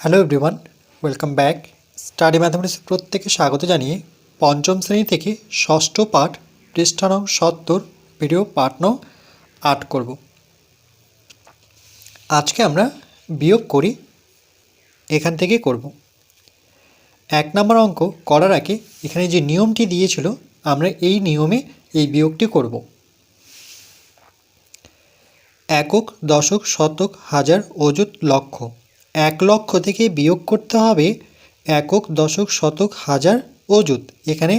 Hello everyone, welcome back. Study mathematics প্রত্যেকে স্বাগত জানিয়ে পঞ্চম শ্রেণী থেকে ষষ্ঠ পাঠ পৃষ্ঠা নং ৭০ ভিডিও পাঠ নং ৮ করব। আজকে আমরা বিয়োগ করি এখান থেকে করব। ১ নম্বর অঙ্ক করার আগে এখানে যে নিয়মটি দিয়েছিল আমরা এই নিয়মে এই বিয়োগটি করব। একক, দশক, শতক, হাজার, অযুত, লক্ষ। ১ লক্ষ থেকে বিয়োগ করতে হবে একক, দশক, শতক, হাজার, অযুত। এখানে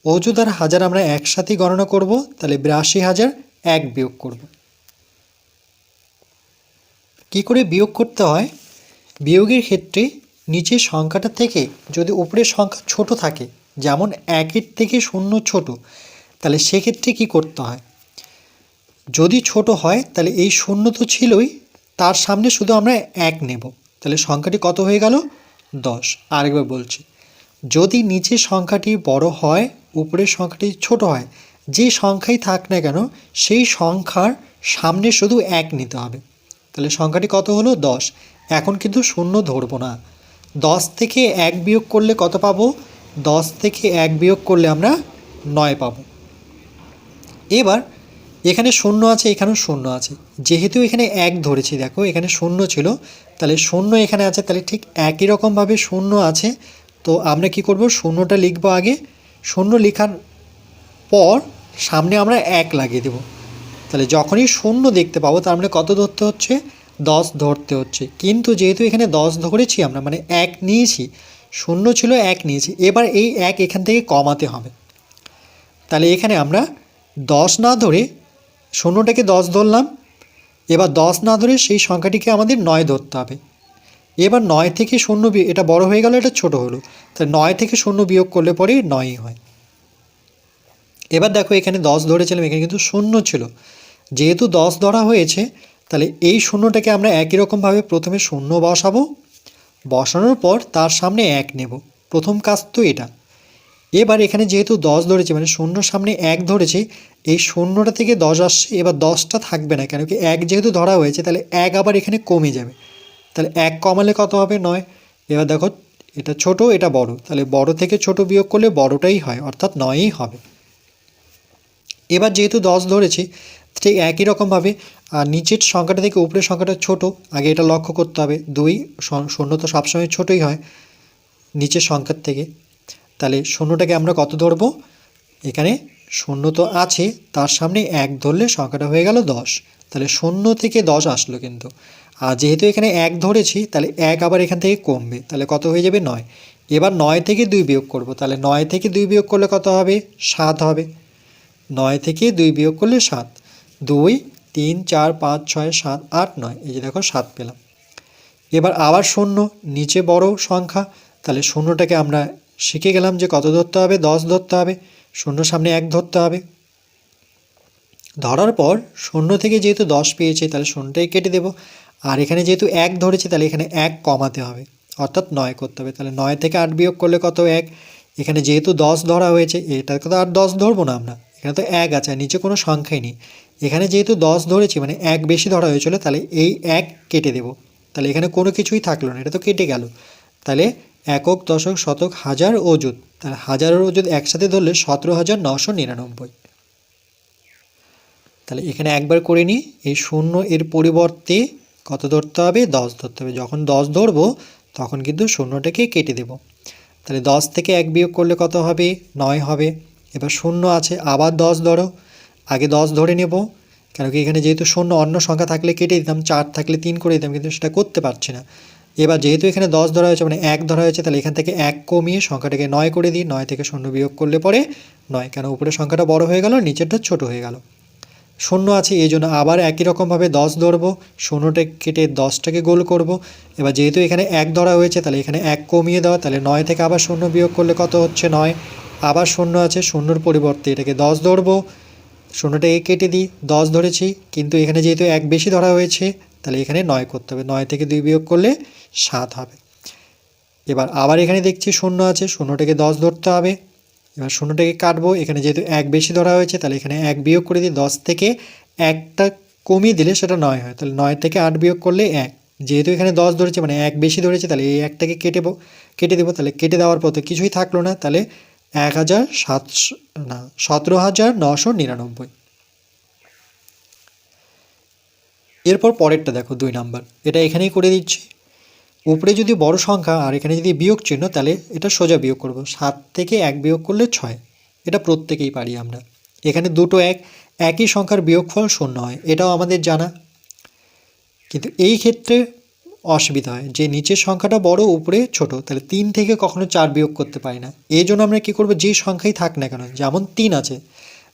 অযুত আর হাজার আমরা একসাথেই গণনা করব, তাহলে ৮২,০০০ এক বিয়োগ করব। কি করে বিয়োগ করতে হয়? বিয়োগের ক্ষেত্রে নিচের সংখ্যাটা থেকে যদি উপরের সংখ্যা ছোট থাকে, যেমন ১-এর থেকে ০ ছোট, তাহলে সেক্ষেত্রে কি করতে হয়? যদি ছোট হয় তাহলে এই ০ তো ছিলই, তার সামনে শুধু আমরা ১ নেব, তাহলে সংখ্যাটি কত হয়ে গেল? ১০। আরেকবার বলছি, যদি নিচের সংখ্যাটি বড় হয় উপরের সংখ্যাটি ছোট হয়, যে সংখ্যাই থাক না কেন সেই সংখ্যার সামনে শুধু ১ নিতে হবে। তাহলে সংখ্যাটি কত হলো? ১০। এখন কিন্তু ০ ধরব না। ১০ থেকে ১ বিয়োগ করলে কত পাবো? ১০ থেকে ১ বিয়োগ করলে আমরা ৯ পাবো। এবার এখানে ০ আছে, এখানেও ০ আছে, যেহেতু এখানে ১ ধরেছি, দেখো এখানে ০ ছিল, তাহলে ০ এখানে আছে, তাহলে ঠিক একই রকমভাবে ০ আছে। তো আমরা কি করব? ০টা লিখব আগে, ০ লেখার পর সামনে আমরা ১ লাগিয়ে দেব। তাহলে যখনই ০ দেখতে পাবো তার মানে কত ধরতে হচ্ছে? ১০ ধরতে হচ্ছে। কিন্তু যেহেতু এখানে ১০ ধরেছি আমরা, মানে ১ নিয়েছি, ০ ছিল ১ নিয়েছি, এবার এই ১ এখান থেকে কমাতে হবে। তাহলে এখানে আমরা ১০ না ধরে ০টাকে ১০ ধরলাম, এবার ১০ না ধরে সেই সংখ্যাটিকে আমাদের ৯ ধরতে হবে। এবার ৯ থেকে ০ এটা বড় হয়ে গেল, এটা ছোট হলো, তাহলে ৯ থেকে ০ বিয়োগ করলে পরে ৯ই হয়। এবার দেখো এখানে ১০ ধরেছিলাম, এখানে কিন্তু ০ ছিল, যেহেতু ১০ ধরা হয়েছে তাহলে এই ০টাকে আমরা একই রকমভাবে প্রথমে ০ বসাবো, বসানোর পর তার সামনে ১ নেব। প্রথম কাজ তো এটা। এবার এখানে যেহেতু ১০ ধরেছে, মানে ০ সামনে ১ ধরেছে, এই ০টা থেকে ১০ আসছে, এবার ১০টা থাকবে না, কেন কি ১ যেহেতু ধরা হয়েছে, তাহলে ১ আবার এখানে কমে যাবে, তাহলে ১ কমালে কত হবে? ৯। এবার দেখো এটা ছোট, এটা বড়, তাহলে বড় থেকে ছোট বিয়োগ করলে বড়টাই হয়, অর্থাৎ ৯ই হবে। এবার যেহেতু ১০ ধরেছি, ঠিক একই রকমভাবে নিচের সংখ্যাটা থেকে উপরের সংখ্যাটা ছোট, আগে এটা লক্ষ্য করতে হবে। ২, ০ তো সবসময় ছোটই হয় নিচের সংখ্যার থেকে, তাহলে ০টাকে আমরা কত ধরব? এখানে ০ তো আছে, তার সামনে ১ ধরলে সংখ্যাটা হয়ে গেল ১০। তাহলে ০ থেকে ১০ আসলো কিন্তু, আর যেহেতু এখানে ১ ধরেছি তাহলে ১ আবার এখান থেকে কমবে, তাহলে কত হয়ে যাবে? ৯। এবার ৯ থেকে ২ বিয়োগ করব, তাহলে ৯ থেকে ২ বিয়োগ করলে কত হবে? ৭ হবে। ৯ থেকে ২ বিয়োগ করলে ৭। ২, ৩, ৪, ৫, ৬, ৭, ৮, ৯, এই যে দেখো ৭ পেলাম। এবার আবার ০, নিচে বড় সংখ্যা, তাহলে ০টাকে আমরা শিখে গেলাম যে কত ধরতে হবে? ১০ ধরতে হবে, ০ সামনে ১ ধরতে হবে। ধরার পর ০ থেকে যেহেতু ১০ পেয়েছে তাহলে ০টাই কেটে দেব, আর এখানে যেহেতু ১ ধরেছে তাহলে এখানে ১ কমাতে হবে, অর্থাৎ ৯ করতে হবে। তাহলে ৯ থেকে ৮ বিয়োগ করলে কত? ১। এখানে যেহেতু 10 ধরা হয়েছে, এটাকে তো আর ১০ ধরবো না আমরা, এখানে তো ১ আছে, আর নিচে কোনো সংখ্যাই নেই। এখানে যেহেতু 10 ধরেছি, মানে ১ বেশি ধরা হয়েছিল, তাহলে এই ১ কেটে দেব, তাহলে এখানে কোনো কিছুই থাকলো না, এটা তো কেটে গেল। তাহলে একক, দশক, শতক, হাজার, অযুত, তাহলে হাজার আর অযুত একসাথে ধরলে ১৭,৯৯৯। তাহলে এখানে একবার করে নিই, এই ০ এর পরিবর্তে কত ধরতে হবে? ১০ ধরতে হবে। যখন ১০ ধরবো তখন কিন্তু ০টাকে কেটে দেব, তাহলে ১০ থেকে ১ বিয়োগ করলে কত হবে? ৯ হবে। এবার ০ আছে, আবার ১০ ধরো, আগে ১০ ধরে নেব, কেন কি এখানে যেহেতু ০ অন্য সংখ্যা থাকলে কেটে দিতাম, ৪ থাকলে ৩ করে দিতাম, কিন্তু সেটা করতে পারছি না। এবার যেহেতু এখানে ১০ ধরা হয়েছে, মানে ১ ধরা হয়েছে, তাহলে এখান থেকে ১ কমিয়ে সংখ্যাটাকে ৯ করে দিই। ৯ থেকে ০ বিয়োগ করলে পরে ৯, কেন উপরের সংখ্যাটা বড় হয়ে গেল, নিচেরটা ছোট হয়ে গেল। ০ আছে, এই জন্য আবার একই রকমভাবে ১০ ধরবো, ০টা কেটে ১০টাকে গোল করব। এবার যেহেতু এখানে ১ ধরা হয়েছে তাহলে এখানে ১ কমিয়ে দেওয়া, তাহলে ৯ থেকে আবার ০ বিয়োগ করলে কত হচ্ছে? ৯। আবার ০ আছে, ০র পরিবর্তে এটাকে ১০ ধরবো, ০টাকে কেটে দিই, ১০ ধরেছি, কিন্তু এখানে যেহেতু ১ বেশি ধরা হয়েছে তাহলে এখানে ৯ করতে হবে। ৯ থেকে ২ বিয়োগ করলে ৭ হবে। এবার আবার এখানে দেখছি ০ আছে, ০টাকে ১০ ধরতে হবে, এবার ০টাকে কাটবো, এখানে যেহেতু ১ বেশি ধরা হয়েছে তাহলে এখানে ১ বিয়োগ করে দিই, ১০ থেকে ১টা কমিয়ে দিলে সেটা ৯ হয়, তাহলে ৯ থেকে ৮ বিয়োগ করলে ১, যেহেতু এখানে 10 ধরেছে মানে 1 বেশি ধরেছে, তাহলে এই একটাকে কেটে দেবো। তাহলে কেটে দেওয়ার পর তো কিছুই থাকলো না, তাহলে 17,999। এরপর পরেরটা দেখো 2 নাম্বার, এটা এখানেই করে দিচ্ছি। উপরে যদি বড় সংখ্যা আর এখানে যদি বিয়োগ চিহ্ন, তাহলে এটা সোজা বিয়োগ করব। 7 থেকে 1 বিয়োগ করলে 6, এটা প্রত্যেকেই পারি আমরা। এখানে দুটো একই সংখ্যার বিয়োগফল 0 হয়, এটাও আমাদের জানা। কিন্তু এই ক্ষেত্রে অসুবিধা হয় যে নিচের সংখ্যাটা বড় উপরে ছোট, তাহলে 3 থেকে কখনো 4 বিয়োগ করতে পারি না। এই জন্য আমরা কী করবো, যে সংখ্যাই থাক না কেন, যেমন 3 আছে,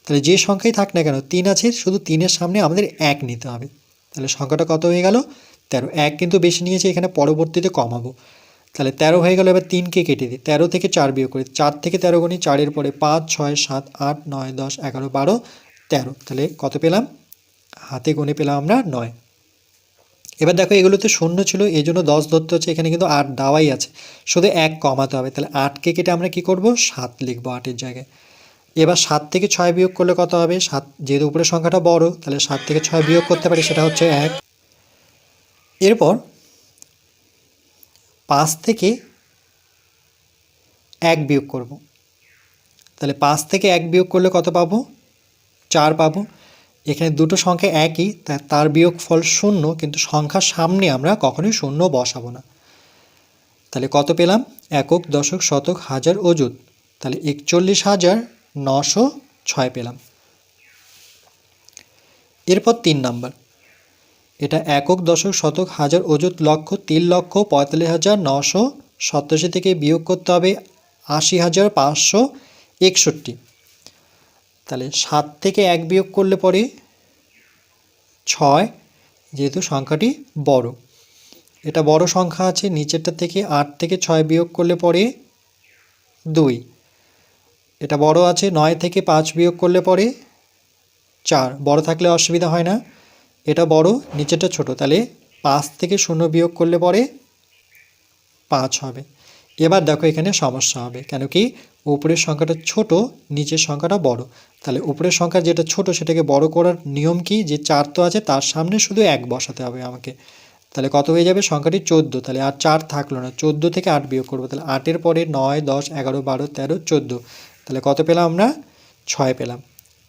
তাহলে যে সংখ্যাই থাক না কেন 3 আছে, শুধু 3-এর সামনে আমাদের 1 নিতে হবে। তাহলে সংখ্যাটা কত হয়ে গেল, 13। 1 কিন্তু বেশি নিয়েছে, এখানে পরবর্তীতে কমাবো। তাহলে 13 হয়ে গেল। এবার 3কে কেটে দিই, 13 থেকে 4 বিয়োগ করি। 4 থেকে 13 গুণি, 4-এর পরে 5, 6, 7, 8, 9, 10, 11, 12, 13। তাহলে কত পেলাম, হাতে গুণে পেলাম আমরা 9। এবার দেখো এগুলোতে 0 ছিল, এই জন্য 10 ধরতে হচ্ছে। এখানে কিন্তু 8 দেওয়াই আছে, শুধু 1 কমাতে হবে। তাহলে 8কে কেটে আমরা কি করব, 7 লিখবো 8-এর জায়গায়। এবার 7 থেকে 6 বিয়োগ করলে কত হবে, 7, যেহেতু উপরের সংখ্যাটা বড়, তাহলে 7 থেকে 6 বিয়োগ করতে পারি, সেটা হচ্ছে 1। এরপর 5 থেকে 1 বিয়োগ করব। তাহলে 5 থেকে 1 বিয়োগ করলে কত পাবো, 4 পাবো। এখানে দুটো সংখ্যা একই, তার বিয়োগফল 0, কিন্তু সংখ্যার সামনে আমরা কখনোই 0 বসাবো না। তাহলে কত পেলাম, একক, দশক, শতক, হাজার, অযুত। তাহলে 41,906 পেলাম। এরপর 3 নাম্বার, এটা একক, দশক, শতক, হাজার, অযুত, লক্ষ, 3,45,987 থেকে বিয়োগ করতে হবে 80,561। তাহলে 7 থেকে 1 বিয়োগ করলে পরে 6, যেহেতু সংখ্যাটি বড়, এটা বড় সংখ্যা আছে। নিচেরটা থেকে 8 থেকে 6 বিয়োগ করলে পরে 2, এটা বড় আছে। 9 থেকে 5 বিয়োগ করলে পরে 4, বড় থাকলে অসুবিধা হয় না। এটা বড়, নিচেরটা ছোট, তাহলে 5 থেকে 0 বিয়োগ করলে পরে 5 হবে। এবার দেখো এখানে সমস্যা হবে, কেন কি উপরের সংখ্যাটা ছোট, নিচের সংখ্যাটা বড়। তাহলে উপরের সংখ্যা যেটা ছোট সেটাকে বড় করার নিয়ম কি, যে 4 তো আছে, তার সামনে শুধু 1 বসাতে হবে আমাকে। তাহলে কত হয়ে যাবে, সংখ্যাটি 14। তাহলে আর 4 থাকলো না, 14 থেকে 8 বিয়োগ করবো। তাহলে 8-এর পরে 9, 10, 11, 12, 13, 14। তাহলে কত পেলাম আমরা, 6 পেলাম।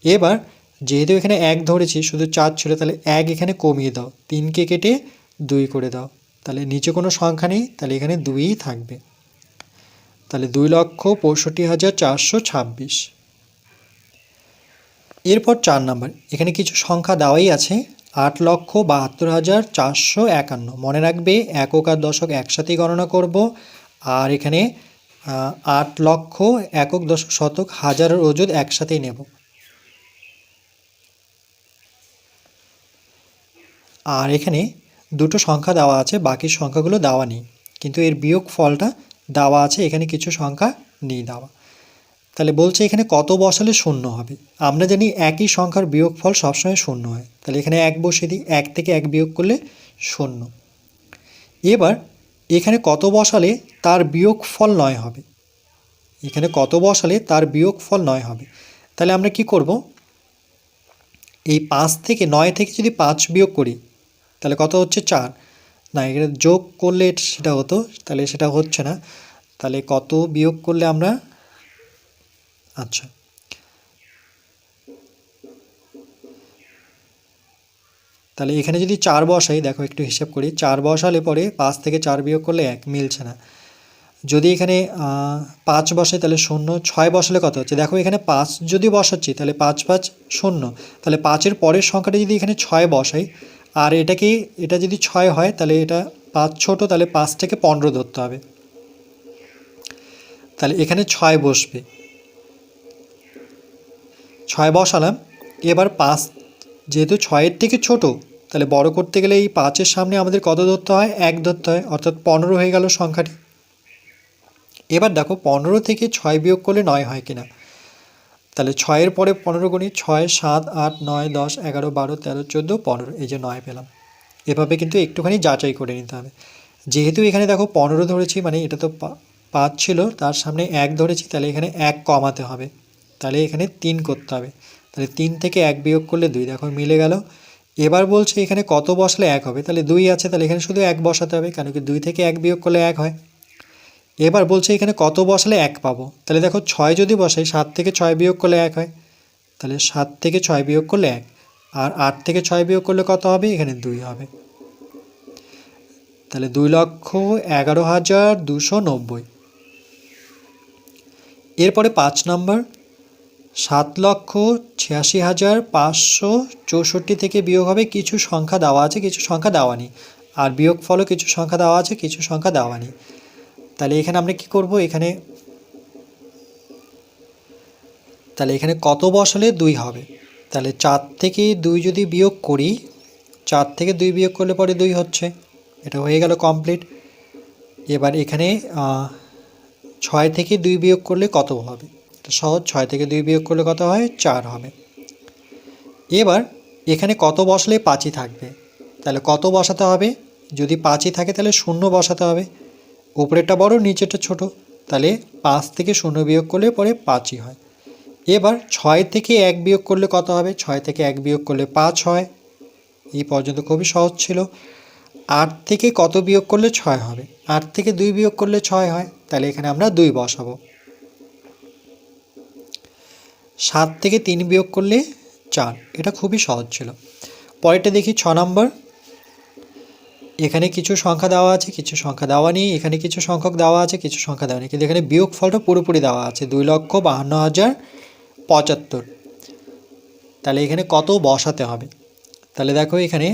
এবার যেহেতু এখানে 1 ধরেছি, শুধু 4 ছিল, তাহলে 1 এখানে কমিয়ে দাও, 3কে কেটে 2 করে দাও। তাহলে নিচে কোনো সংখ্যা নেই, তাহলে এখানে 2ই থাকবে। তাহলে 2,65,426। এরপর 4 নাম্বার, এখানে কিছু সংখ্যা দেওয়াই আছে। 8,72,451। মনে রাখবে একক আর দশক একসাথেই গণনা করব। আর এখানে 8 লক্ষ, একক, দশক, শতক, হাজার আর অযুত একসাথেই নেব। আর এখানে দুটো সংখ্যা দেওয়া আছে, বাকি সংখ্যাগুলো দেওয়া নেই, কিন্তু এর বিয়োগ ফলটা দেওয়া আছে, এখানে কিছু সংখ্যা নেই দেওয়া। তাহলে বলছে এখানে কত বসালে 0 হবে। আমরা জানি একই সংখ্যার বিয়োগফল সবসময় 0 হয়, তাহলে এখানে 1 বসিয়ে দিই, 1 থেকে 1 বিয়োগ করলে 0। এবার এখানে কত বসালে তার বিয়োগফল 9 হবে, এখানে কত বসালে তার বিয়োগফল 9 হবে। তাহলে আমরা কি করব, এই 5 থেকে 9 থেকে যদি 5 বিয়োগ করি, তাহলে কত হচ্ছে 4। না, এখানে যোগ করলে সেটা হতো, তাহলে সেটা হচ্ছে না। তাহলে কত বিয়োগ করলে আমরা, আচ্ছা, তাহলে এখানে যদি 4 বসাই, দেখো একটু হিসাব করি, 4 বসালে পরে 5 থেকে 4 বিয়োগ করলে 1, মিলছে না। যদি এখানে 5 বসাই তাহলে 0, 6 বসালে কত হচ্ছে, দেখো এখানে 5 যদি বসাচ্ছি, তাহলে 5, 5, 0। তাহলে 5-এর পরের সংখ্যাটা যদি এখানে 6 বসাই, আর এটা যদি 6 হয়, তাহলে এটা 5 ছোট, তাহলে 5 থেকে 15 ধরতে হবে। তাহলে এখানে 6 বসবে, 6 বসালাম। এবার 5 যেহেতু 6-এর থেকে ছোট, তাহলে বড় করতে গেলে এই 5-এর সামনে আমাদের কত ধরতে হয়, 1 ধরতে হয়, অর্থাৎ 15 হয়ে গেল সংখ্যাটি। এবার দেখো 15 থেকে 6 বিয়োগ করলে 9 হয় কিনা। তাহলে 6-এর পরে 15 গুণি, 6, 7, 8, 9, 10, 11, 12, 13, 14, 15, এই যে 9 পেলাম। এভাবে কিন্তু একটুখানি যাচাই করে নিতে হবে। যেহেতু এখানে দেখো 15 ধরেছি, মানে এটা তো 5 ছিল, তার সামনে 1 ধরেছি, তাহলে এখানে 1 কমাতে হবে, তাহলে এখানে 3 করতে হবে। তাহলে 3 থেকে 1 বিয়োগ করলে 2, দেখো মিলে গেল। এবার বলছে এখানে কত বসালে 1 হবে, তাহলে 2 আছে, তাহলে এখানে শুধু 1 বসাতে হবে, কেন কি 2 থেকে 1 বিয়োগ করলে 1 হয়। এবার বলছে এখানে কত বসালে 1 পাবো, তাহলে দেখো 6 যদি বসাই 7 থেকে 6 বিয়োগ করলে 1 হয়, তাহলে 7 থেকে 6 বিয়োগ করলে 1, আর 8 থেকে 6 বিয়োগ করলে কত হবে, এখানে 2 হবে। তাহলে 2,11,290। এরপরে 5 নম্বর, 7,86,564 থেকে বিয়োগ হবে কিছু সংখ্যা দেওয়া আছে, কিছু সংখ্যা দেওয়া নেই, আর বিয়োগফলও কিছু সংখ্যা দেওয়া আছে, কিছু সংখ্যা দেওয়া নেই। তাহলে এখানে আমরা কি করব, এখানে কত বসালে 2 হবে, তাহলে 4 থেকে 2 যদি বিয়োগ করি, 4 থেকে 2 বিয়োগ করলে পরে 2 হচ্ছে, এটা হয়ে গেল কমপ্লিট। এবার এখানে 6 থেকে 2 বিয়োগ করলে কত হবে, এটা সহজ, 6 থেকে 2 বিয়োগ করলে কত হয়, 4 হবে। এবার এখানে কত বসলে 5ই থাকবে, তাহলে কত বসাতে হবে, যদি 5ই থাকে তাহলে 0 বসাতে হবে, উপরেরটা বড় নিচেরটা ছোট, তাহলে 5 থেকে 0 বিয়োগ করলে পরে 5ই হয়। এবার 6 থেকে 1 বিয়োগ করলে কত হবে, 6 থেকে 1 বিয়োগ করলে 5 হয়, এই পর্যন্ত খুবই সহজ ছিল। 8 থেকে কত বিয়োগ করলে 6 হবে, 8 থেকে 2 বিয়োগ করলে 6 হয়, তাহলে এখানে আমরা 2 বসাবো। 7 থেকে 3 বিয়োগ করলে 4, এটা খুবই সহজ ছিল। পরেরটা দেখি 6 নম্বর, এখানে কিছু সংখ্যা দেওয়া আছে, কিছু সংখ্যা দেওয়া নেই, এখানে কিছু সংখ্যক দেওয়া আছে, কিছু সংখ্যা দেওয়া নেই, কিন্তু এখানে বিয়োগফলটা পুরোপুরি দেওয়া আছে, 2,52,075। তাহলে এখানে কত বসাতে হবে, তাহলে দেখো এখানে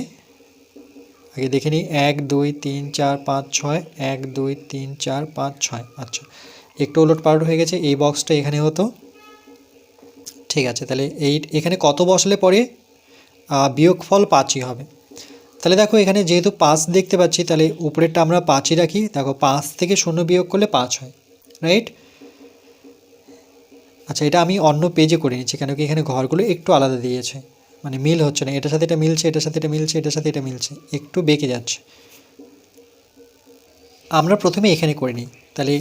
আগে দেখে নিই, 1 2 3 4 5 6, 1 2 3 4 5 6, আচ্ছা একটু ওলটপালট হয়ে গেছে, এই বক্সটা এখানে হতো, ঠিক আছে। তাহলে এখানে কত বসালে পরে বিয়োগফল 5ই হবে, তাহলে দেখো এখানে যেহেতু 5 দেখতে পাচ্ছি, তাহলে উপরেরটা আমরা 5ই রাখি, দেখো 5 থেকে 0 বিয়োগ করলে 5 হয়, রাইট। আচ্ছা এটা আমি অন্য পেজে করে নিচ্ছি, কেন কি এখানে ঘরগুলো একটু আলাদা দিয়েছে, মানে মিল হচ্ছে না, এটার সাথে এটা মিলছে, এটার সাথে এটা মিলছে, এটার সাথে এটা মিলছে, একটু বেঁকে যাচ্ছে। আমরা প্রথমে এখানে করে নিই, তাহলে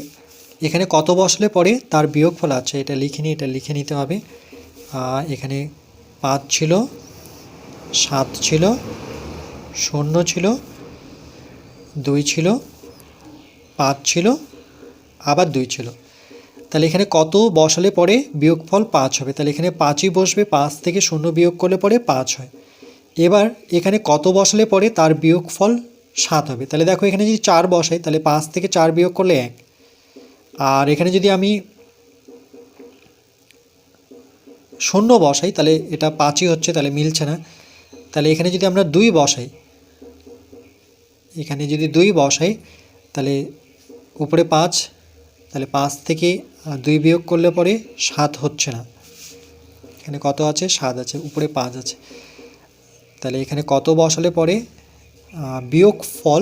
এখানে কত বসলে পরে তার বিয়োগফল আছে, এটা লিখে নিই, এটা লিখে নিতে হবে। এখানে 5 ছিল, 7 ছিল, 0 ছিল, 2 ছিল, 5 ছিল, আবার 2 ছিল, তাহলে এখানে কত বসালে পরে বিয়োগফল 5 হবে, তাহলে এখানে 5ই বসবে, 5 থেকে 0 বিয়োগ করলে পরে 5 হয়। এবার এখানে কত বসালে পরে তার বিয়োগফল 7 হবে, তাহলে দেখো এখানে যদি 4 বসাই, তাহলে 5 থেকে 4 বিয়োগ করলে 1, আর এখানে যদি আমি 0 বসাই, তাহলে এটা 5ই হচ্ছে, তাহলে মিলছে না। তাহলে এখানে যদি আমরা 2 বসাই, এখানে যদি 2 বসাই, তাহলে উপরে 5, তাহলে 5 থেকে 2 বিয়োগ করলে পরে 7 হচ্ছে না, এখানে কত আছে, 7 আছে, উপরে 5 আছে, তাহলে এখানে কত বসালে পরে বিয়োগফল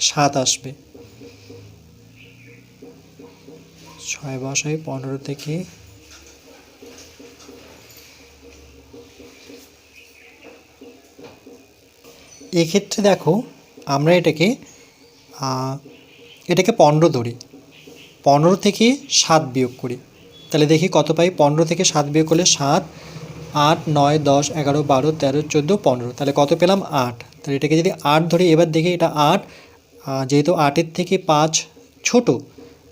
7 আসবে। 6 বসাই, 15 থেকে এক্ষেত্রে দেখো আমরা এটাকে 15 ধরি, 15 থেকে 7 বিয়োগ করি, তাহলে দেখি কত পাই, 15 থেকে 7 বিয়োগ করলে 7, 8 9 10 11 12 13 14 15, তাহলে কত পেলাম, 8। তাহলে এটাকে যদি 8 ধরি, এবার দেখি এটা 8, যেহেতু 8-এর থেকে 5 ছোট,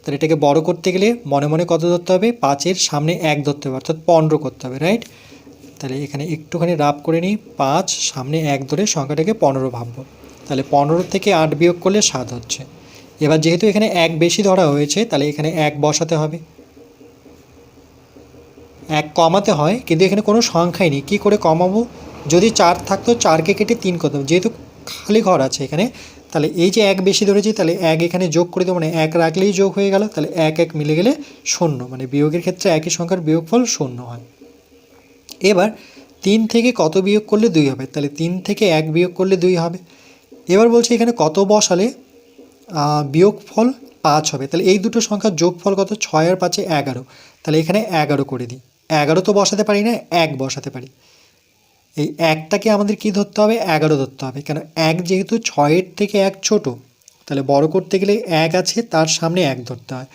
তাহলে এটাকে বড় করতে গেলে মনে মনে কত ধরতে হবে, 5-এর সামনে 1 ধরতে হবে, অর্থাৎ 15 করতে হবে, রাইট। তাহলে এখানে একটুখানি রাফ করে নিই, 5 সামনে 1 ধরে সংখ্যাটাকে 15 ভাববো, তাহলে 15 থেকে 8 বিয়োগ করলে 7 হচ্ছে। এবার যেহেতু এখানে 1 বেশি ধরা হয়েছে, তাহলে এখানে 1 বসাতে হবে, 1 কমাতে হয়, কিন্তু এখানে কোনো সংখ্যাই নেই, কী করে কমাবো, যদি 4 থাকতো 4কে কেটে 3 করতাম, যেহেতু খালি ঘর আছে এখানে, তাহলে এই যে 1 বেশি ধরেছি, তাহলে 1 এখানে যোগ করে দেবো, মানে 1 রাখলেই যোগ হয়ে গেল, তাহলে 1 1 মিলে গেলে 0, মানে বিয়োগের ক্ষেত্রে একই সংখ্যার বিয়োগফল 0 হয়। এবার 3 থেকে কত বিয়োগ করলে 2 হবে, তাহলে 3 থেকে 1 বিয়োগ করলে 2 হবে। এবার বলছি এখানে কত বসালে বিয়োগফল 5 হবে, তাহলে এই দুটো সংখ্যার যোগফল কত, 6 আর 5-এ 11, তাহলে এখানে 11 করে দিই, 11 তো বসাতে পারি না, 1 বসাতে পারি, এই 1টাকে আমাদের কি ধরতে হবে, 11 ধরতে হবে, কেন 1 যেহেতু 6-এর থেকে 1 ছোট, তাহলে বড় করতে গেলে 1 আছে, তার সামনে 1 ধরতে হয়।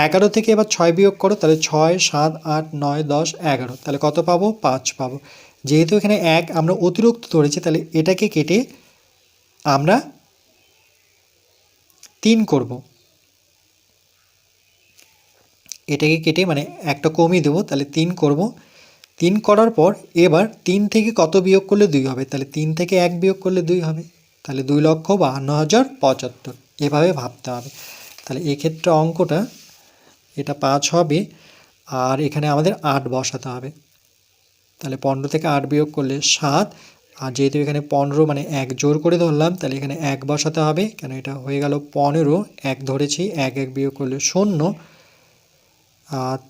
11 থেকে এবার 6 বিয়োগ করো, তাহলে 6 7 8 9 10 11, তাহলে কত পাবো, 5 পাবো। যেহেতু এখানে 1 আমরা অতিরিক্ত ধরেছি, তাহলে এটাকে কেটে আমরা 3 করব। এটাকে কেটে মানে একটা কমিয়ে দেবো, তাহলে 3 করব। 3 করার পর এবার 3 থেকে কত বিয়োগ করলে 2 হবে, তাহলে 3 থেকে 1 বিয়োগ করলে 2 হবে, তাহলে 2,52,075। এভাবে ভাবতে হবে। তাহলে এক্ষেত্রে অঙ্কটা এটা 5 হবে, আর এখানে আমাদের 8 বসাতে হবে। তাহলে 15 থেকে 8 বিয়োগ করলে 7, আর যেহেতু এখানে 15 মানে 1 জোর করে ধরলাম, তাহলে এখানে 1 বসাতে হবে, কেন এটা হয়ে গেল 15, 1 ধরেছি, 1 বিয়োগ করলে 0,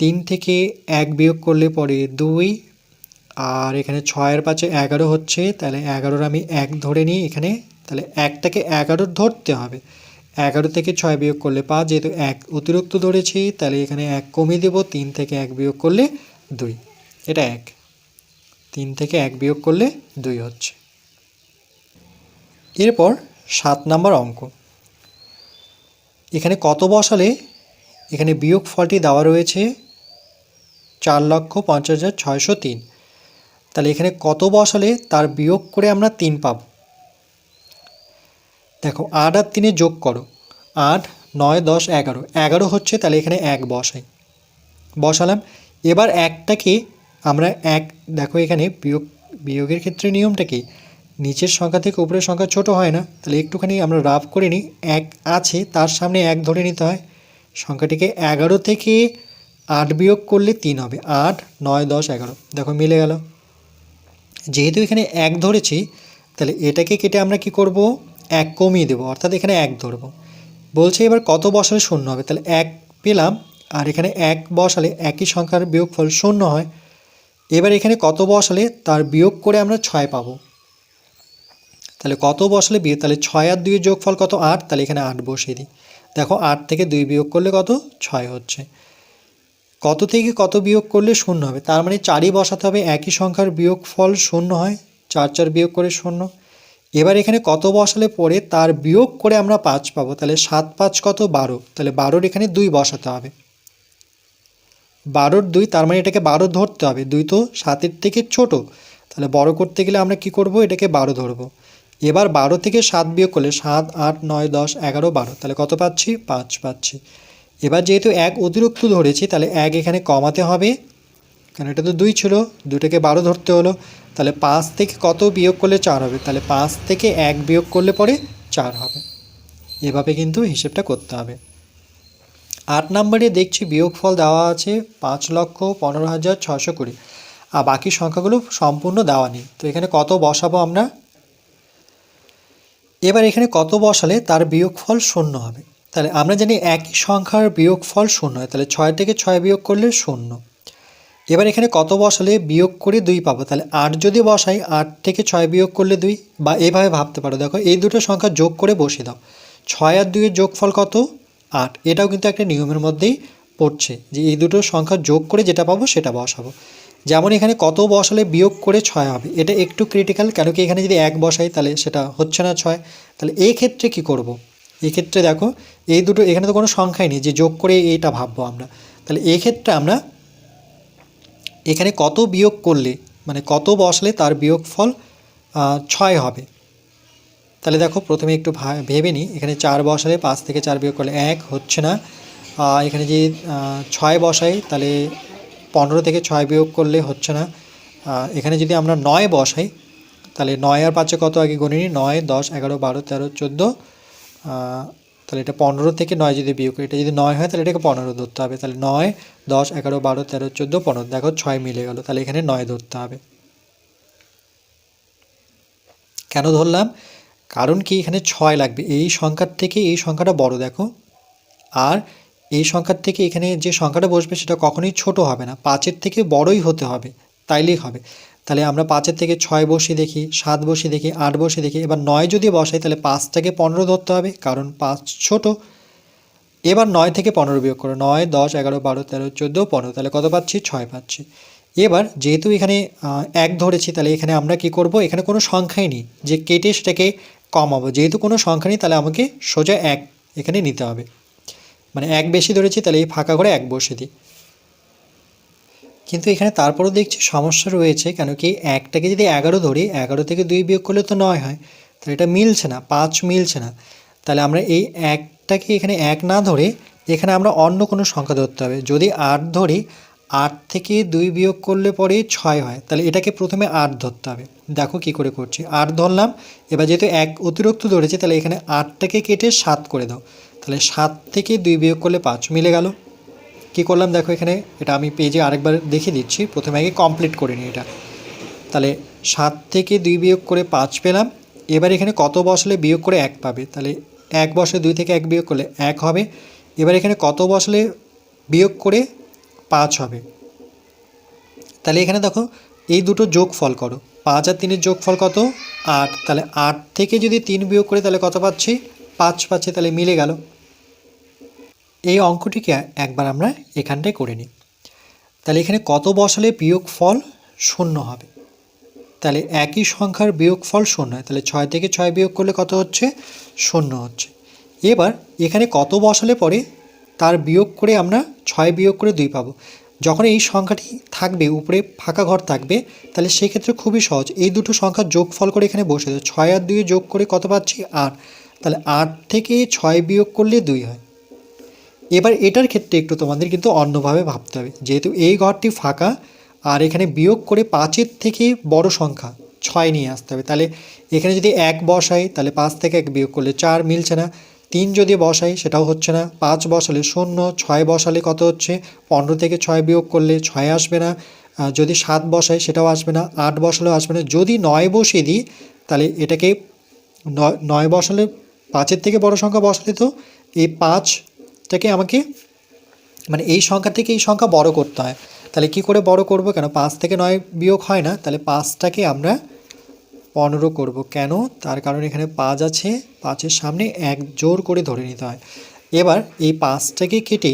3 থেকে 1 বিয়োগ করলে পরে 2, আর এখানে 6 আর 5 11 হচ্ছে, তাহলে 11-র আমি 1 ধরে নিই এখানে, তাহলে 1টাকে 11 ধরতে হবে। 11 থেকে 6 বিয়োগ করলে 5, যেহেতু 1 অতিরিক্ত ধরেছি, তাহলে এখানে 1 কমিয়ে দেবো, 3 থেকে 1 বিয়োগ করলে 2, এটা 1, 3 থেকে 1 বিয়োগ করলে 2 হচ্ছে। এরপর 7 নম্বর অঙ্ক। এখানে কত বসালে, এখানে বিয়োগ ফলটি দেওয়া রয়েছে 4,50,603। তাহলে এখানে কত বসালে তার বিয়োগ করে আমরা 3 পাব। দেখো 8 আর 3 যোগ করো, 8, 9, 10, 11, 11 হচ্ছে, তাহলে এখানে 1 বসালাম। এবার একটাকে আমরা 1, দেখো এখানে বিয়োগের ক্ষেত্রে নিয়মটা কি, নিচের সংখ্যা থেকে উপরের সংখ্যা ছোট হয় না, তাহলে একটুখানি আমরা রাফ করে নিই, 1 আছে তার সামনে 1 ধরে নিতে হয়। সংখ্যাটিকে 11 থেকে 8 বিয়োগ করলে 3 হবে, 8, 9, 10, 11, দেখো মিলে গেল। যেহেতু এখানে 1 ধরেছি, তাহলে এটাকে কেটে আমরা কি করব, 1 কমিয়ে দেবো, অর্থাৎ এখানে 1 ধরবো। বলছে এবার কত বসালে 0 হবে, তাহলে 1 পেলাম, আর এখানে 1 বসালে একই সংখ্যার বিয়োগফল 0 হয়। এবার এখানে কত বসালে তার বিয়োগ করে আমরা 6 পাবো। তাহলে কত বসালে বিয়োগ, তাহলে 6 আর 2 যোগফল কত, 8, তাহলে এখানে 8 বসিয়ে দিই। দেখো 8 থেকে 2 বিয়োগ করলে কত, 6 হচ্ছে। কত থেকে কত বিয়োগ করলে 0 হবে, তার মানে 4ই বসাতে হবে, একই সংখ্যার বিয়োগফল 0 হয়, 4 4 বিয়োগ করে 0। এবার এখানে কত বসালে পরে তার বিয়োগ করে আমরা 5 পাবো, তাহলে 7 5 কত, 12, তাহলে 12-র এখানে 2 বসাতে হবে। 12-র 2, তার মানে এটাকে 12 ধরতে হবে, 2 তো 7-এর থেকে ছোট, তাহলে বড় করতে গেলে আমরা কি করব, এটাকে 12 ধরবো। এবার 12 থেকে 7 বিয়োগ করলে 7, 8, 9, 10, 11, 12, তাহলে কত পাচ্ছি, 5 পাচ্ছি। এবার যেহেতু 1 অতিরিক্ত ধরেছি, তাহলে 1 এখানে কমাতে হবে, কারণ এটা তো 2 ছিল, 2টাকে 12 ধরতে হলো, তাহলে 5 থেকে কত বিয়োগ করলে 4 হবে, তাহলে 5 থেকে 1 বিয়োগ করলে পরে 4 হবে। এভাবে কিন্তু হিসেবটা করতে হবে। 8 নম্বরে দেখছি বিয়োগফল দেওয়া আছে 5,15,620, আর বাকি সংখ্যাগুলো সম্পূর্ণ দেওয়া নেই, তো এখানে কত বসাবো আমরা। এবার এখানে কত বসালে তার বিয়োগফল 0 হবে, তাহলে আমরা জানি একই সংখ্যার বিয়োগফল 0 হয়, তাহলে 6 থেকে 6 বিয়োগ করলে 0। এবার এখানে কত বসালে বিয়োগ করে 2 পাবো, তাহলে 8 যদি বসাই, 8 থেকে 6 বিয়োগ করলে 2, বা এভাবে ভাবতে পারো, দেখো এই দুটো সংখ্যা যোগ করে বসিয়ে দাও, 6 আর 2-এর যোগফল কত, 8। এটাও কিন্তু একটা নিয়মের মধ্যেই পড়ছে, যে এই দুটো সংখ্যা যোগ করে যেটা পাবো সেটা বসাবো। যেমন এখানে কত বসালে বিয়োগ করে 6 হবে, এটা একটু ক্রিটিক্যাল, কেন কি এখানে যদি 1 বসাই তাহলে সেটা হচ্ছে না 6, তাহলে এই ক্ষেত্রে কি করব, এই ক্ষেত্রে দেখো এই দুটো, এখানে তো কোনো সংখ্যাই নেই যে যোগ করে এইটা ভাববো আমরা, তাহলে এই ক্ষেত্রে আমরা এখানে কত বিয়োগ করলে, মানে কত বসলে তার বিয়োগফল 6 হবে। তাহলে দেখো প্রথমে একটু ভেবে নিই, এখানে 4 বসালে 5 থেকে 4 বিয়োগ করলে 1 হচ্ছে না, এখানে যে 6 বসাই, তাহলে 15 থেকে 6 বিয়োগ করলে হচ্ছে না, এখানে যদি আমরা 9 বসাই, তাহলে 9 আর 5-এ কত আগে গণে নিই, 9, 10, 11, 12, 13, 14, তাহলে এটা 15 থেকে 9 যদি বিয়োগ করি, এটা যদি 9 হয় তাহলে এটাকে 15 ধরতে হবে, তাহলে 9, 10, 11, 12, 13, 14, 15, দেখো 6 মিলে গেল, তাহলে এখানে 9 ধরতে হবে। কেন ধরলাম, কারণ কি এখানে 6 লাগবে, এই সংখ্যার থেকে এই সংখ্যাটা বড় দেখো, আর এই সংখ্যার থেকে এখানে যে সংখ্যাটা বসবে সেটা কখনোই ছোট হবে না, 5-এর থেকে বড়ই হতে হবে, তাইলেই হবে। তাহলে আমরা 5-এর থেকে 6 বসিয়ে দেখি, 7 বসিয়ে দেখি, 8 বসিয়ে দেখি, এবার 9 যদি বসাই তাহলে 5টাকে 15 ধরতে হবে, কারণ 5 ছোট। এবার 9 থেকে 15 বিয়োগ করো, 9, 10, 11, 12, 13, 14, 15, তাহলে কত পাচ্ছি, 6 পাচ্ছি। এবার যেহেতু এখানে 1 ধরেছি, তাহলে এখানে আমরা কি করব, এখানে কোনো সংখ্যাই নেই যে কেটে সেটাকে কমাবো, যেহেতু কোনো সংখ্যা নেই তাহলে আমাকে সোজা 1 এখানে নিতে হবে, মানে 1 বেশি ধরেছি, তাহলে এই ফাঁকা করে 1 বসিয়ে দিই। কিন্তু এখানে তারপরও দেখছি সমস্যা রয়েছে, কেন কি একটাকে যদি 11 ধরি, 11 থেকে 2 বিয়োগ করলে তো 9 হয়, তাহলে এটা মিলছে না, 5 মিলছে না। তাহলে আমরা এই একটাকে এখানে 1 না ধরে এখানে আমরা অন্য কোনো সংখ্যা ধরতে হবে। যদি 8 ধরি, 8 থেকে 2 বিয়োগ করলে পরে 6 হয়, তাহলে এটাকে প্রথমে 8 ধরতে হবে। দেখো কি করে করছি, 8 ধরলাম। এবার যেহেতু 1 অতিরিক্ত ধরেছে, তাহলে এখানে 8টাকে কেটে 7 করে দাও। তাহলে 7 থেকে 2 বিয়োগ করলে 5 মিলে গেল। কি করলাম দেখো, এখানে এটা আমি পেজে আরেকবার দেখিয়ে দিচ্ছি, প্রথমে আগে কমপ্লিট করে নিই এটা। তাহলে 7 থেকে 2 বিয়োগ করে 5 পেলাম। এবার এখানে কত বসালে বিয়োগ করে 1 পাবে, তাহলে 1 বসলে 2 থেকে 1 বিয়োগ করলে 1 হবে। এবার এখানে কত বসলে বিয়োগ করে 5 হবে, তাহলে এখানে দেখো এই দুটো যোগফল করো, 5 আর 3-এর যোগফল কত, 8। তাহলে 8 থেকে যদি 3 বিয়োগ করে তাহলে কত পাচ্ছি, 5 পাচ্ছি, তাহলে মিলে গেল। এই অঙ্কটিকে একবার আমরা এখানটায় করে নিই। তাহলে এখানে কত বসালে বিয়োগফল 0 হবে, তাহলে একই সংখ্যার বিয়োগফল 0 হয়, তাহলে 6 থেকে 6 বিয়োগ করলে কত হচ্ছে, 0 হচ্ছে। এবার এখানে কত বসালে পরে তার বিয়োগ করে আমরা 6 বিয়োগ করে 2 পাবো। যখন এই সংখ্যাটি থাকবে উপরে ফাঁকা ঘর থাকবে, তাহলে সেক্ষেত্রে খুবই সহজ, এই দুটো সংখ্যার যোগফল করে এখানে বসে দেবো। 6 আর 2 যোগ করে কত পাচ্ছি, 8। তাহলে 8 থেকে 6 বিয়োগ করলে 2 হয়। এবার এটার ক্ষেত্রে একটু তোমাদের কিন্তু অন্যভাবে ভাবতে হবে, যেহেতু এই ঘরটি ফাঁকা আর এখানে বিয়োগ করে 5-এর থেকে বড় সংখ্যা 6 নিয়ে আসতে হবে। তাহলে এখানে যদি 1 বসাই, তাহলে 5 থেকে 1 বিয়োগ করলে 4 মিলছে না। 3 যদি বসাই সেটাও হচ্ছে না। 5 বসালে 0, 6 বসালে কত হচ্ছে, 15 থেকে 6 বিয়োগ করলে 6 আসবে না। যদি 7 বসাই সেটাও আসবে না, 8 বসালেও আসবে না। যদি 9 বসিয়ে দিই, তাহলে এটাকে 9 বসালে 5-এর থেকে বড় সংখ্যা বসালে তো এই 5টাকে আমাকে মানে এই সংখ্যা থেকে এই সংখ্যা বড় করতে হয়। তাহলে কি করে বড় করব, কেন 5 থেকে 9 বিয়োগ হয় না, তাহলে 5টাকে আমরা 15 করব। কেন, তার কারণ এখানে 5 আছে, 5-এর সামনে 1 জোর করে ধরে নিতে হয়। এবার এই 5টাকে কেটে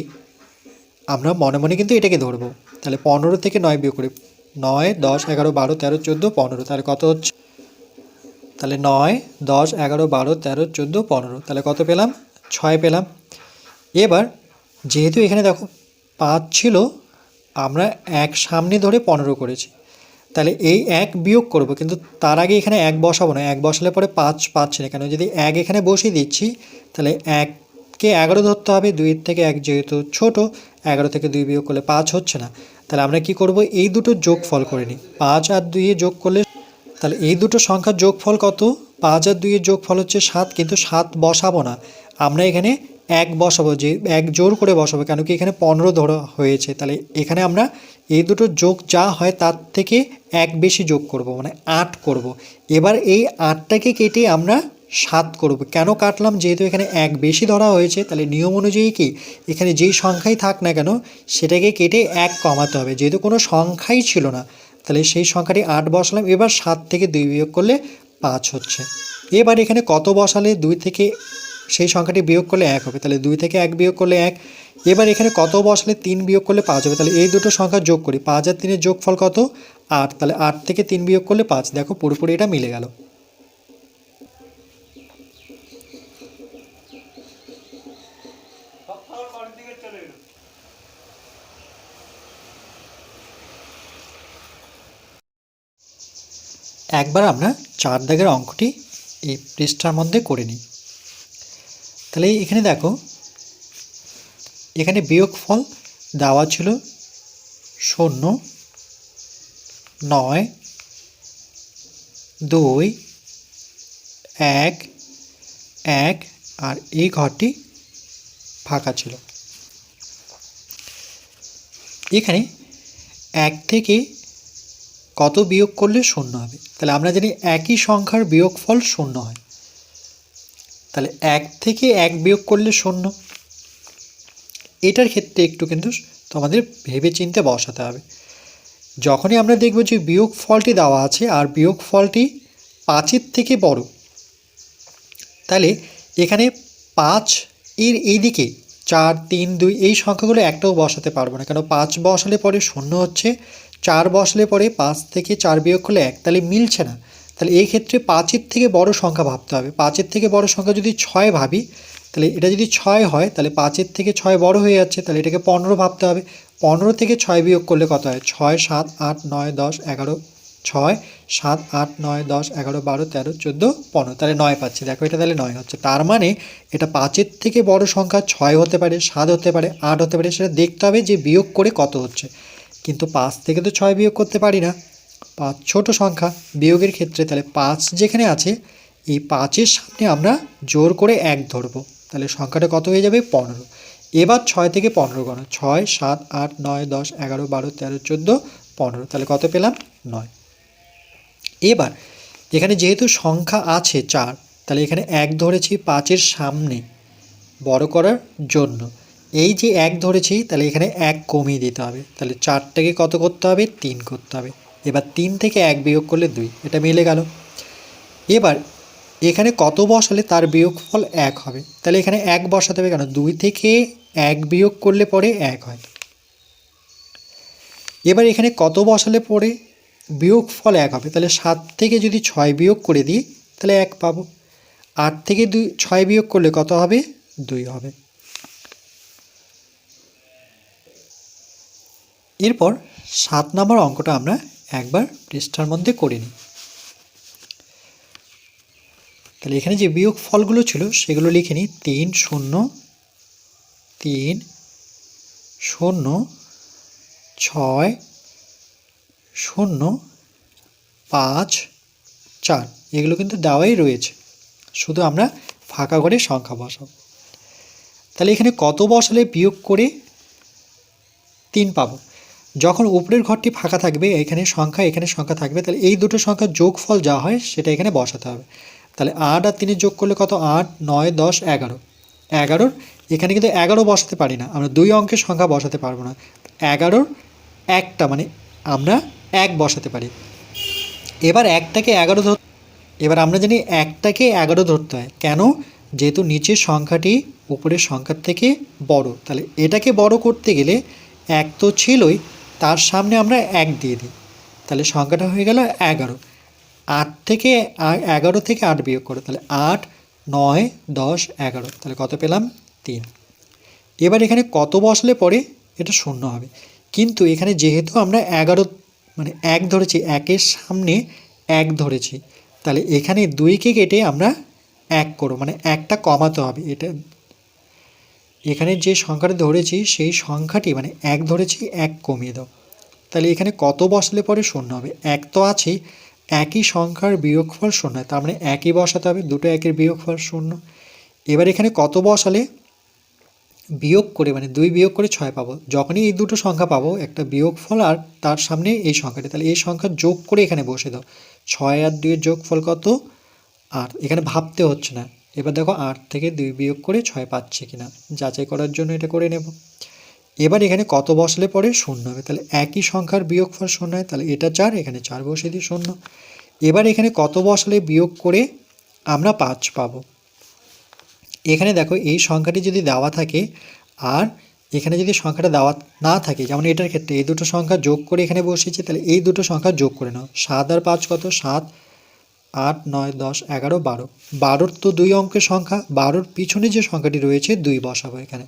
আমরা মনে মনে কিন্তু এটাকে ধরবো। তাহলে 15 থেকে 9 বিয়োগ করি, 9, 10, 11, 12, 13, 14, 15, তাহলে কত হচ্ছে, তাহলে 9, 10, 11, 12, 13, 14, 15, তাহলে কত পেলাম, 6 পেলাম। এবার যেহেতু এখানে দেখো 5 ছিল, আমরা 1 সামনে ধরে 15 করেছি, তাহলে এই 1 বিয়োগ করব, কিন্তু তার আগে এখানে 1 বসাবো না। 1 বসালে পরে 5 পাচ্ছি না, কেন যদি 1 এখানে বসিয়ে দিচ্ছি, তাহলে 1কে 11 ধরতে হবে। 2 থেকে 1 যেহেতু ছোট, 11 থেকে 2 বিয়োগ করলে 5 হচ্ছে না। তাহলে আমরা কি করব, এই দুটো যোগফল করে নিই। 5 আর 2 যোগ করলে, তাহলে এই দুটো সংখ্যার যোগফল কত, 5 আর 2 যোগফল হচ্ছে 7, কিন্তু 7 বসাবো না, আমরা এখানে 1 বসাবো, যে 1 জোর করে বসাবো, কেন কি এখানে 15 ধরা হয়েছে। তাহলে এখানে আমরা এই দুটো যোগ যা হয় তার থেকে 1 বেশি যোগ করব, মানে 8 করব। এবার এই 8টাকে কেটে আমরা 7 করব। কেন কাটলাম, যেহেতু এখানে 1 বেশি ধরা হয়েছে, তাহলে নিয়ম অনুযায়ী কি এখানে যেই সংখ্যাই থাক না কেন সেটাকে কেটে 1 কমাতে হবে, যেহেতু কোনো সংখ্যাই ছিল না, তাহলে সেই সংখ্যাটি 8 বসালাম। এবার 7 থেকে 2 বিয়োগ করলে 5 হচ্ছে। এবার এখানে কত বসালে 2 থেকে সেই সংখ্যাটি বিয়োগ করলে 1 হবে, তাহলে 2 থেকে 1 বিয়োগ করলে 1। এবার এখানে কত বসালে 3 বিয়োগ করলে 5 হবে, তাহলে এই দুটো সংখ্যা যোগ করি, 5 আর 3-এর যোগফল কত, 8। তাহলে 8 থেকে 3 বিয়োগ করলে 5, দেখো পুরোপুরি এটা মিলে গেল। একবার আমরা 4 দাগের অঙ্কটি এই পৃষ্ঠার মধ্যে করে নিই। তাহলে এখানে দেখো, এখানে বিয়োগফল দেওয়া ছিল 0, 9, 2, 1, 1, আর এই ঘরটি ফাঁকা ছিল। এখানে 1 থেকে কত বিয়োগ করলে 0 হবে, তাহলে আমরা জানি একই সংখ্যার বিয়োগফল 0 হয়, তাহলে 1 থেকে 1 বিয়োগ করলে 0। এটার ক্ষেত্রে একটু কিন্তু তোমাদের ভেবে চিন্তে বসাতে হবে। যখনই আমরা দেখব যে বিয়োগফলটি দেওয়া আছে আর বিয়োগফলটি 5-এর থেকে বড়, তাহলে এখানে 5 এর এইদিকে 4, 3, 2 এই সংখ্যাগুলো একটাও বসাতে পারবো না, কেন 5 বসালে পরে 0 হচ্ছে, 4 বসালে পরে 5 থেকে 4 বিয়োগ করলে 1, তাহলে মিলছে না। তাহলে এই ক্ষেত্রে 5-এর থেকে বড় সংখ্যা ভাবতে হবে। 5-এর থেকে বড় সংখ্যা যদি 6 ভাবি, তাহলে এটা যদি 6 হয়, তাহলে 5-এর থেকে 6 বড় হয়ে যাচ্ছে, তাহলে এটাকে 15 ভাবতে হবে। 15 থেকে 6 বিয়োগ করলে কত হয়? 6, 7, 8, 9, 10, 11, 6, 7, 8, 9, 10, 11, 12, 13, 14, 15, তাহলে 9 পাচ্ছি। দেখো এটা তাহলে 9 হচ্ছে। তার মানে এটা 5-এর থেকে বড় সংখ্যা 6 হতে পারে, 7 হতে পারে, 8 হতে পারে, সেটা দেখতে হবে যে বিয়োগ করে কত হচ্ছে। কিন্তু 5 থেকে তো 6 বিয়োগ করতে পারি না, 5 ছোট সংখ্যা বিয়োগের ক্ষেত্রে। তাহলে 5 যেখানে আছে এই 5-এর সামনে আমরা জোর করে 1 ধরবো, তাহলে সংখ্যাটা কত হয়ে যাবে? 15। এবার 6 থেকে 15 গণো, 6, 7, 8, 9, 10, 11, 12, 13, 14, 15, তাহলে কত পেলাম? 9। এবার এখানে যেহেতু সংখ্যা আছে 4, তাহলে এখানে 1 ধরেছি 5-এর সামনে বড় করার জন্য। এই যে 1 ধরেছি, তাহলে এখানে 1 কমিয়ে দিতে হবে, তাহলে 4টাকে কত করতে হবে? 3 করতে হবে। এবার 3 থেকে 1 বিয়োগ করলে 2, এটা মিলে গেল। এবার এখানে কত বসালে তার বিয়োগফল 1 হবে? তাহলে এখানে 1 বসাতে হবে, কেন? 2 থেকে 1 বিয়োগ করলে পরে 1 হয়। এবার এখানে কত বসালে পরে বিয়োগফল 1 হবে? তাহলে 7 থেকে যদি 6 বিয়োগ করে দিই তাহলে 1 পাবো। 8 থেকে 6 বিয়োগ করলে কত হবে? 2 হবে। এরপর 7 নম্বর অঙ্কটা আমরা একবার পৃষ্ঠার মধ্যে করে নিই। তাহলে এখানে যে বিয়োগ ফলগুলো ছিল সেগুলো লিখে নিই। 3, 0, 3, 0, 6, 0, 5, 4, এগুলো কিন্তু দেওয়াই রয়েছে, শুধু আমরা ফাঁকা করে সংখ্যা বসাবো। তাহলে এখানে কত বসালে বিয়োগ করে 3 পাবো? যখন উপরের ঘরটি ফাঁকা থাকবে, এখানে সংখ্যা থাকবে, তাহলে এই দুটো সংখ্যার যোগফল যা হয় সেটা এখানে বসাতে হবে। তাহলে 8 আর 3 যোগ করলে কত? 8, 9, 10, 11। 11-র এখানে কিন্তু 11 বসাতে পারি না, আমরা 2 অঙ্কের সংখ্যা বসাতে পারবো না। 11-র একটা মানে আমরা 1 বসাতে পারি। এবার এবার আমরা জানি 1টাকে 11 ধরতে হয়। কেন? যেহেতু নিচের সংখ্যাটি উপরের সংখ্যার থেকে বড়, তাহলে এটাকে বড় করতে গেলে 1 তো ছিলই, তার সামনে আমরা 1 দিয়ে দিই, তাহলে সংখ্যাটা হয়ে গেল 11। 11 থেকে 8 বিয়োগ করো, তাহলে 8, 9, 10, 11, তাহলে কত পেলাম? 3। এবার এখানে কত বসলে পরে এটা 0 হবে, কিন্তু এখানে যেহেতু আমরা 11 মানে 1 ধরেছি, 1-এর সামনে 1 ধরেছি, তাহলে এখানে 2কে কেটে আমরা 1 করব, মানে 1টা কমাতে হবে। এটা এখানে যে সংখ্যাটা ধরেছি সেই সংখ্যাটি মানে 1 ধরেছি, 1 কমিয়ে দাও, তাহলে এখানে কত বসলে পরে 0 হবে? 1 তো আছেই, একই সংখ্যার বিয়োগফল 0 হয়, তার মানে 1ই বসাতে হবে, দুটো 1-এর বিয়োগফল 0। এবার এখানে কত বসালে বিয়োগ করে মানে 2 বিয়োগ করে 6 পাবো? যখনই এই দুটো সংখ্যা পাবো, একটা বিয়োগফল আর তার সামনে এই সংখ্যাটি, তাহলে এই সংখ্যা যোগ করে এখানে বসে দাও। 6 আর 2-এর যোগফল কত? 8। এখানে ভাবতে হচ্ছে না। এবার দেখো 8 থেকে 2 বিয়োগ করে 6 পাচ্ছে কিনা যাচাই করার জন্য এটা করে নেব। এবার এখানে কত বসলে পরে 0 হবে? তাহলে একই সংখ্যার বিয়োগফল 0 হয়, তাহলে এটা 4, এখানে 4 বসিয়ে দিই 0। এবার এখানে কত বসালে বিয়োগ করে আমরা 5 পাবো? এখানে দেখো এই সংখ্যাটি যদি দেওয়া থাকে আর এখানে যদি সংখ্যাটা দেওয়া না থাকে, যেমন এটার ক্ষেত্রে এই দুটো সংখ্যা যোগ করে এখানে বসিয়েছি, তাহলে এই দুটো সংখ্যা যোগ করে নাও। 7 আর 5 কত? 7, 8, 9, 10, 11, 12। 12-র তো 2 অঙ্কের সংখ্যা, 12-র পিছনে যে সংখ্যাটি রয়েছে 2 বসাবো এখানে।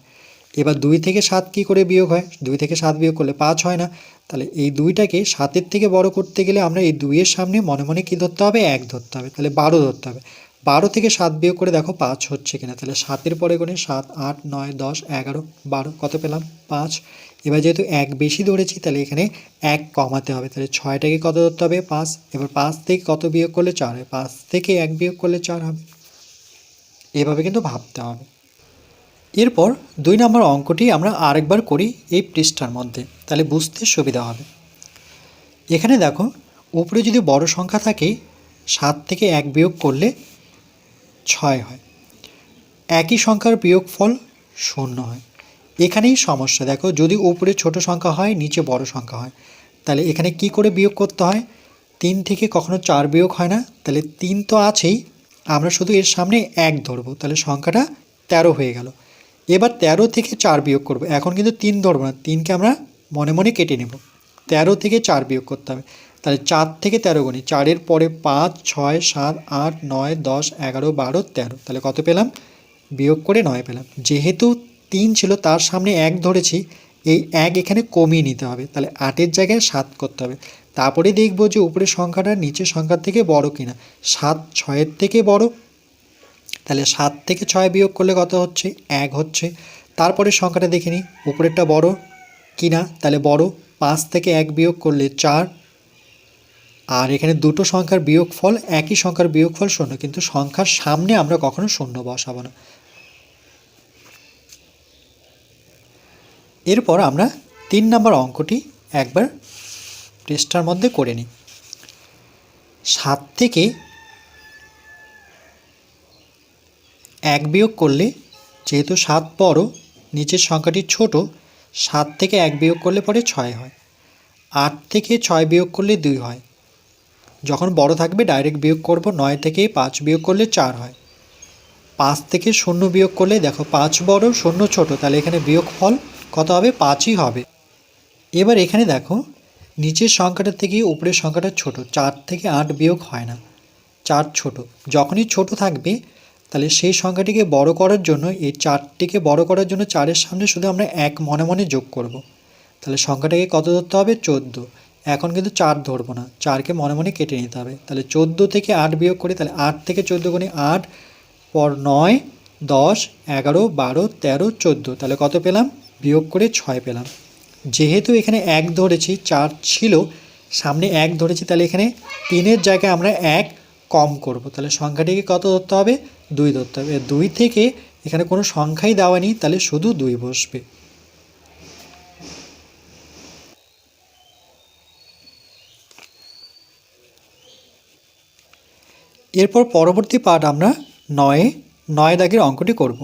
এবার 2 থেকে 7 কী করে বিয়োগ হয়? 2 থেকে 7 বিয়োগ করলে 5 হয় না, তাহলে এই 2টাকে 7-এর থেকে বড় করতে গেলে আমরা এই 2-এর সামনে মনে মনে কী ধরতে হবে? 1 ধরতে হবে, তাহলে 12 ধরতে হবে। 12 থেকে 7 বিয়োগ করে দেখো 5 হচ্ছে কিনা, তাহলে 7-এর পরে গুণে 7, 8, 9, 10, 11, 12, কত পেলাম? 5। এবার যেহেতু 1 বেশি ধরেছি, তাহলে এখানে 1 কমাতে হবে, তাহলে 6টাকে কত ধরতে হবে? 5। এবার 5 থেকে কত বিয়োগ করলে 4 হয়? 5 থেকে 1 বিয়োগ করলে 4 হবে। এভাবে কিন্তু ভাবতে হবে। এরপর 2 নম্বর অঙ্কটি আমরা আরেকবার করি এই পৃষ্ঠার মধ্যে, তাহলে বুঝতে সুবিধা হবে। এখানে দেখো উপরে যদি বড় সংখ্যা থাকে 7 থেকে 1 বিয়োগ করলে 6 হয়, একই সংখ্যার বিয়োগফল 0 হয়। এখানেই সমস্যা, দেখো যদি উপরে ছোট সংখ্যা হয় নিচে বড় সংখ্যা হয়, তাহলে এখানে কি করে বিয়োগ করতে হয়? 3 থেকে কখনো 4 বিয়োগ হয় না, তাহলে 3 তো আছেই, আমরা শুধু এর সামনে 1 ধরবো, তাহলে সংখ্যাটা 13 হয়ে গেল। এবার 13 থেকে 4 বিয়োগ করব, এখন কিন্তু 3 ধরবো না, 3কে আমরা মনে মনে কেটে নেব। 13 থেকে 4 বিয়োগ করতে হবে, তাহলে 4 থেকে 13 গুণি, 4-এর পরে 5, 6, 7, 8, 9, 10, 11, 12, 13, তাহলে কত পেলাম? বিয়োগ করে 9 পেলাম। যেহেতু 3 ছিল তার সামনে 1 ধরেছি, এই 1 এখানে কমিয়ে নিতে হবে, তাহলে 8-এর জায়গায় 7 করতে হবে। তারপরে দেখব যে উপরের সংখ্যাটা নিচের সংখ্যার থেকে বড় কিনা। 7 6-এর থেকে বড়, তাহলে 7 থেকে 6 বিয়োগ করলে কত হচ্ছে? 1 হচ্ছে। তারপরে সংখ্যাটা দেখে নিই উপরেরটা বড় কিনা, তাহলে বড়। 5 থেকে 1 বিয়োগ করলে 4। আর এখানে দুটো সংখ্যার বিয়োগফল, একই সংখ্যার বিয়োগফল 0, কিন্তু সংখ্যার সামনে আমরা কখনো 0 বসাবো না। এরপর আমরা 3 নম্বর অঙ্কটি একবার পৃষ্ঠার মধ্যে করে নিই। 7 থেকে 1 বিয়োগ করলে, যেহেতু 7 বড় নিচের সংখ্যাটি ছোট, 7 থেকে 1 বিয়োগ করলে পরে 6 হয়। 8 থেকে 6 বিয়োগ করলে 2 হয়। যখন বড় থাকবে ডাইরেক্ট বিয়োগ করব। 9 থেকে 5 বিয়োগ করলে 4 হয়। 5 থেকে 0 বিয়োগ করলে, দেখো 5 বড় 0 ছোট, তাহলে এখানে বিয়োগফল কত হবে? 5ই হবে। এবার এখানে দেখো নিচের সংখ্যাটা থেকে উপরের সংখ্যাটা ছোট, 4 থেকে 8 বিয়োগ হয় না, 4 ছোট। যখনই ছোট থাকবে তাহলে সেই সংখ্যাটিকে বড় করার জন্য, এই 4টিকে বড় করার জন্য 4-এর সামনে শুধু আমরা 1 মনে মনে যোগ করব। তাহলে সংখ্যাটাকে কত ধরতে হবে? 14। এখন কিন্তু 4 ধরবো না, 4কে মনে মনে কেটে নিতে হবে। তাহলে 14 থেকে 8 বিয়োগ করি, তাহলে 8 থেকে 14 গুণে 8, পর 9, 10, 11, 12, 13, 14, তাহলে কত পেলাম? বিয়োগ করে 6 পেলাম। যেহেতু এখানে 1 ধরেছি, 4 ছিল, সামনে 1 ধরেছি, তাহলে এখানে 3-এর জায়গায় আমরা 1 কম করব। তাহলে সংখ্যাটিকে কত ধরতে হবে? 2 ধরতে হবে। 2 থেকে এখানে কোনো সংখ্যাই দেওয়া নেই, তাহলে শুধু 2 বসবে। এরপর পরবর্তী পার্ট আমরা 9 দাগের অঙ্কটি করব।